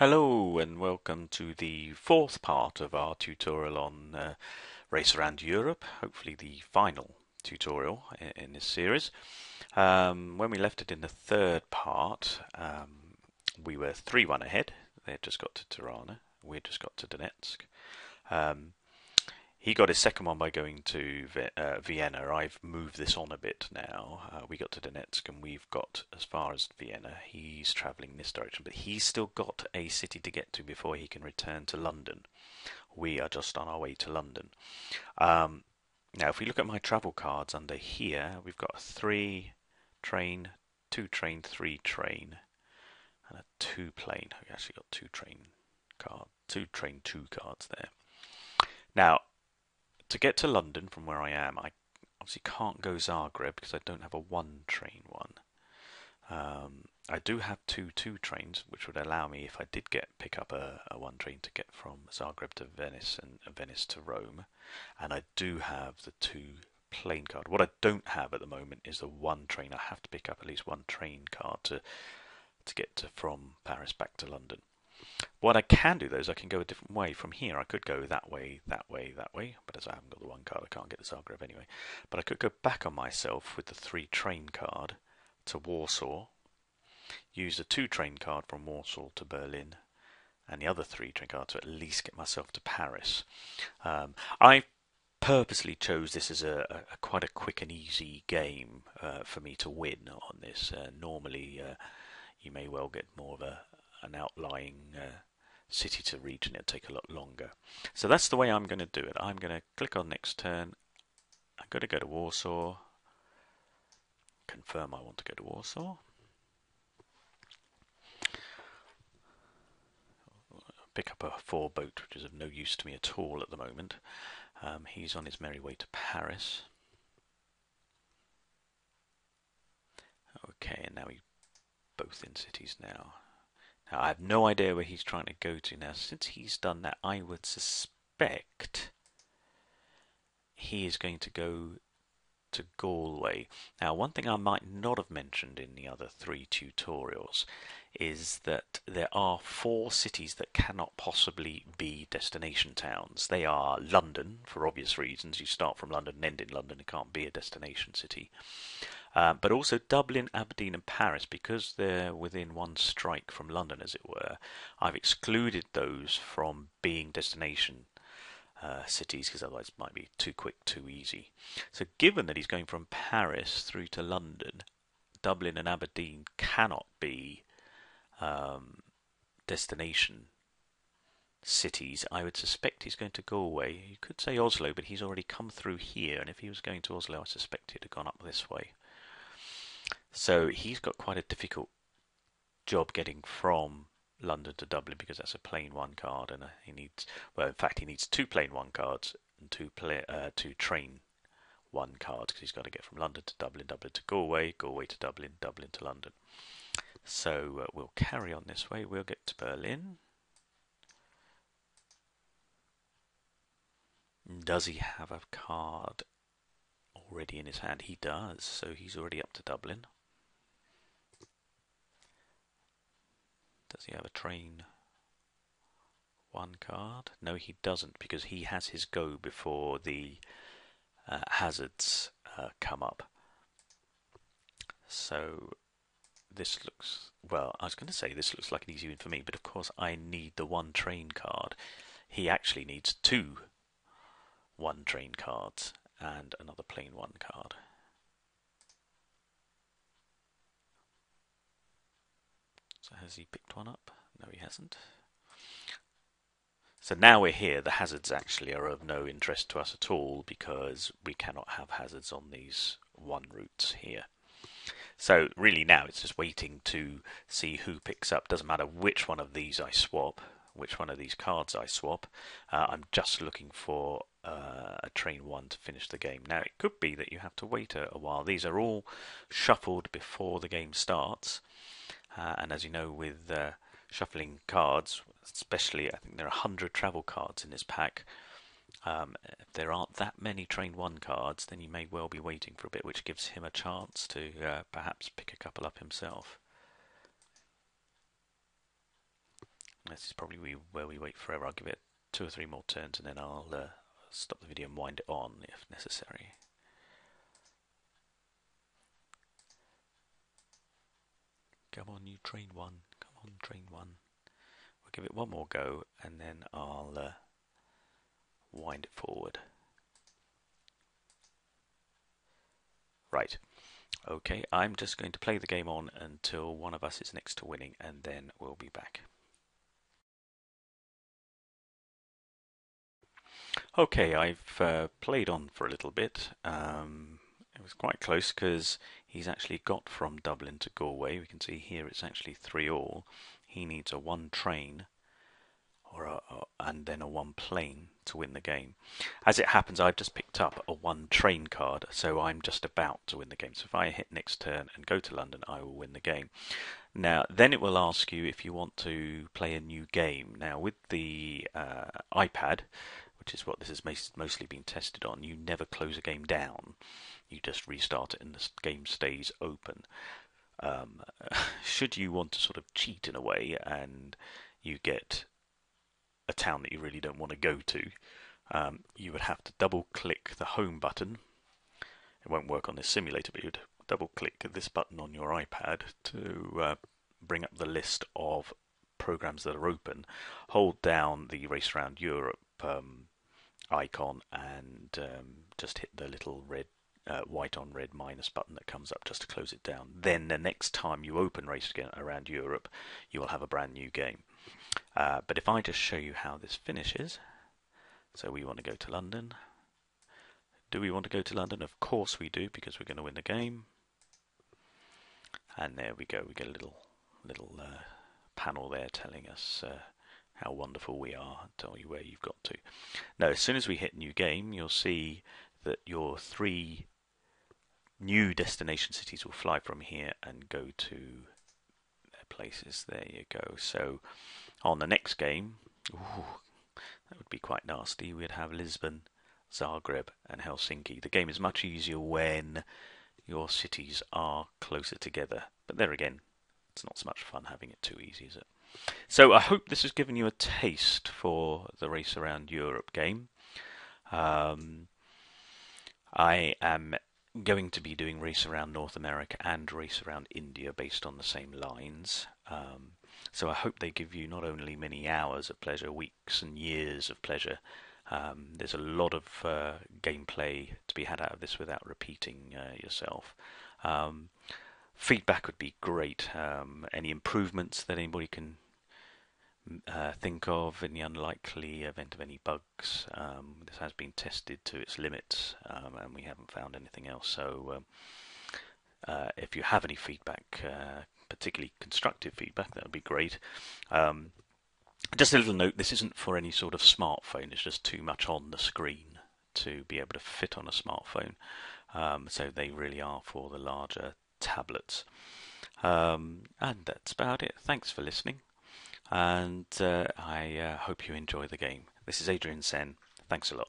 Hello and welcome to the fourth part of our tutorial on Race Around Europe, hopefully the final tutorial in this series. When we left it in the third part, we were 3-1 ahead. They had just got to Tirana, we had just got to Donetsk. Um, he got his second one by going to Vienna. I've moved this on a bit now. We got to Donetsk and we've got as far as Vienna. He's travelling this direction, but he's still got a city to get to before he can return to London. We are just on our way to London. Now, if we look at my travel cards under here, we've got a 3 train, 2 train, 3 train, and a 2 plane. We actually got 2 train card, 2 train, 2 cards there. Now, to get to London from where I am, I obviously can't go Zagreb because I don't have a 1 train one. I do have 2 trains, which would allow me, if I did pick up a 1 train, to get from Zagreb to Venice and Venice to Rome. And I do have the 2 plane card. What I don't have at the moment is the 1 train. I have to pick up at least 1 train card to get from Paris back to London. What I can do though is I can go a different way from here. I could go that way, that way, that way, but as I haven't got the 1 card, I can't get to Zagreb anyway. But I could go back on myself with the 3 train card to Warsaw, use the 2 train card from Warsaw to Berlin, and the other 3 train card to at least get myself to Paris. I purposely chose this as a quite a quick and easy game for me to win on this. Normally, you may well get more of an outlying city to reach, and it'll take a lot longer. So that's the way I'm going to do it. I'm going to click on next turn. I'm going to go to Warsaw. Confirm I want to go to Warsaw. Pick up a 4 boat, which is of no use to me at all at the moment. He's on his merry way to Paris. Okay, and now we're both in cities now. Now I have no idea where he's trying to go to now. Since he's done that, I would suspect he is going to go to Galway. Now, one thing I might not have mentioned in the other 3 tutorials is that there are 4 cities that cannot possibly be destination towns. They are London, for obvious reasons. You start from London and end in London. It can't be a destination city. But also Dublin, Aberdeen and Paris, because they're within 1 strike from London, as it were. I've excluded those from being destination cities, because otherwise it might be too quick, too easy. So given that he's going from Paris through to London, Dublin and Aberdeen cannot be destination cities. I would suspect he's going to go away. You could say Oslo, but he's already come through here, and if he was going to Oslo, I suspect he'd have gone up this way. So he's got quite a difficult job getting from London to Dublin, because that's a plane 1 card, and he needs, well, in fact, he needs 2 plane 1 cards and 2 train 1 cards, because he's got to get from London to Dublin, Dublin to Galway, Galway to Dublin, Dublin to London. So we'll carry on this way. We'll get to Berlin. Does he have a card already in his hand? He does, so he's already up to Dublin. Does he have a train 1 card? No, he doesn't, because he has his go before the hazards come up. So this looks, well, I was going to say this looks like an easy win for me, but of course I need the 1 train card. He actually needs 2 1 train cards and another plane 1 card. So has he picked one up? No, he hasn't. So now we're here. The hazards actually are of no interest to us at all, because we cannot have hazards on these 1 routes here. So really now it's just waiting to see who picks up. Doesn't matter which one of these I swap, which one of these cards I swap. I'm just looking for a train 1 to finish the game. Now it could be that you have to wait a while. These are all shuffled before the game starts. And as you know, with shuffling cards, especially, I think there are 100 travel cards in this pack. If there aren't that many train 1 cards, then you may well be waiting for a bit, which gives him a chance to perhaps pick a couple up himself. This is probably where we wait forever. I'll give it 2 or 3 more turns and then I'll stop the video and wind it on if necessary. Come on, you train one. Come on, train one. We'll give it one more go and then I'll wind it forward. Right. Okay, I'm just going to play the game on until one of us is next to winning and then we'll be back. Okay, I've played on for a little bit. It was quite close because he's actually got from Dublin to Galway. We can see here it's actually 3-all. He needs a 1 train and then a 1 plane to win the game. As it happens, I've just picked up a 1 train card, so I'm just about to win the game. So if I hit next turn and go to London, I will win the game. Now, then it will ask you if you want to play a new game. Now, with the iPad, which is what this has mostly been tested on, you never close a game down. You just restart it and the game stays open. Should you want to sort of cheat in a way and you get a town that you really don't want to go to, you would have to double click the home button. It won't work on this simulator, but you'd double click this button on your iPad to bring up the list of programs that are open. Hold down the Race Around Europe icon and just hit the little red white on red minus button that comes up just to close it down. Then the next time you open Race Around Europe, you will have a brand new game. But if I just show you how this finishes, so we want to go to London. Do we want to go to London? Of course we do, because we're going to win the game. And there we go. We get a little panel there telling us how wonderful we are, tell you where you've got to. Now, as soon as we hit new game, you'll see that your 3 new destination cities will fly from here and go to their places. There you go. So on the next game, that would be quite nasty. We'd have Lisbon, Zagreb and Helsinki. The game is much easier when your cities are closer together. But there again, it's not so much fun having it too easy, is it? So I hope this has given you a taste for the Race Around Europe game. I am going to be doing Race Around North America and Race Around India based on the same lines. So I hope they give you not only many hours of pleasure, weeks and years of pleasure. There's a lot of gameplay to be had out of this without repeating yourself. Feedback would be great. Any improvements that anybody can think of in the unlikely event of any bugs. This has been tested to its limits and we haven't found anything else. So if you have any feedback, particularly constructive feedback, that would be great. Just a little note, this isn't for any sort of smartphone. It's just too much on the screen to be able to fit on a smartphone. So they really are for the larger tablets. And that's about it. Thanks for listening. And I hope you enjoy the game. This is Adrian Sen. Thanks a lot.